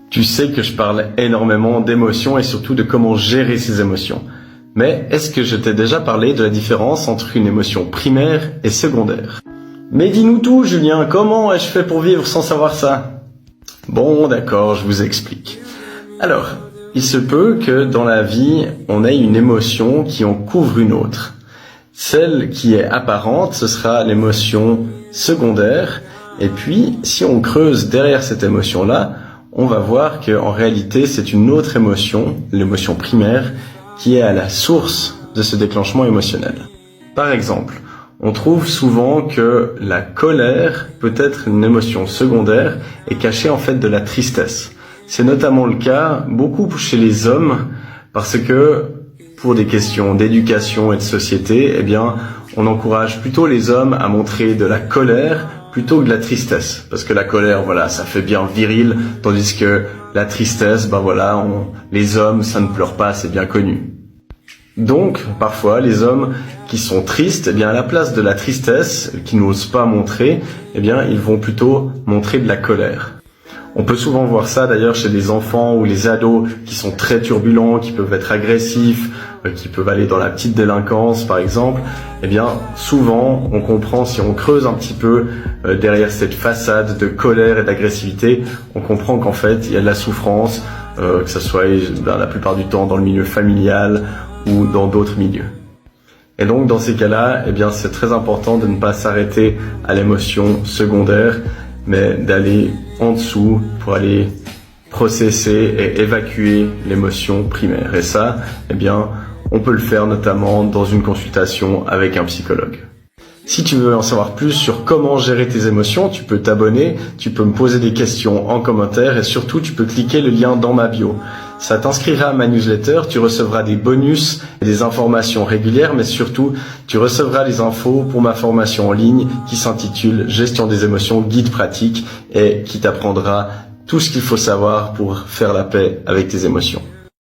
Tu sais que je parle énormément d'émotions et surtout de comment gérer ces émotions. Mais est-ce que je t'ai déjà parlé de la différence entre une émotion primaire et secondaire? Mais dis-nous tout, Julien, comment ai-je fait pour vivre sans savoir ça? Bon, d'accord, je vous explique. Alors, il se peut que dans la vie, on ait une émotion qui en couvre une autre. Celle qui est apparente, ce sera l'émotion secondaire. Et puis, si on creuse derrière cette émotion-là, on va voir qu'en réalité, c'est une autre émotion, l'émotion primaire, qui est à la source de ce déclenchement émotionnel. Par exemple, on trouve souvent que la colère peut être une émotion secondaire et cachée en fait de la tristesse. C'est notamment le cas beaucoup chez les hommes parce que pour des questions d'éducation et de société, eh bien, on encourage plutôt les hommes à montrer de la colère plutôt que de la tristesse. Parce que la colère, voilà, ça fait bien viril, tandis que la tristesse, les hommes, ça ne pleure pas, c'est bien connu. Donc, parfois, les hommes qui sont tristes, eh bien, à la place de la tristesse, qui n'osent pas montrer, eh bien, ils vont plutôt montrer de la colère. On peut souvent voir ça d'ailleurs chez les enfants ou les ados qui sont très turbulents, qui peuvent être agressifs, qui peuvent aller dans la petite délinquance par exemple. Eh bien, souvent, on comprend, si on creuse un petit peu derrière cette façade de colère et d'agressivité, on comprend qu'en fait, il y a de la souffrance, que ce soit la plupart du temps dans le milieu familial ou dans d'autres milieux. Et donc, dans ces cas-là, eh bien, c'est très important de ne pas s'arrêter à l'émotion secondaire, mais d'aller en dessous pour aller processer et évacuer l'émotion primaire. Et ça, eh bien, on peut le faire notamment dans une consultation avec un psychologue. Si tu veux en savoir plus sur comment gérer tes émotions, tu peux t'abonner, tu peux me poser des questions en commentaire et surtout tu peux cliquer le lien dans ma bio. Ça t'inscrira à ma newsletter, tu recevras des bonus et des informations régulières, mais surtout tu recevras les infos pour ma formation en ligne qui s'intitule Gestion des émotions, guide pratique et qui t'apprendra tout ce qu'il faut savoir pour faire la paix avec tes émotions.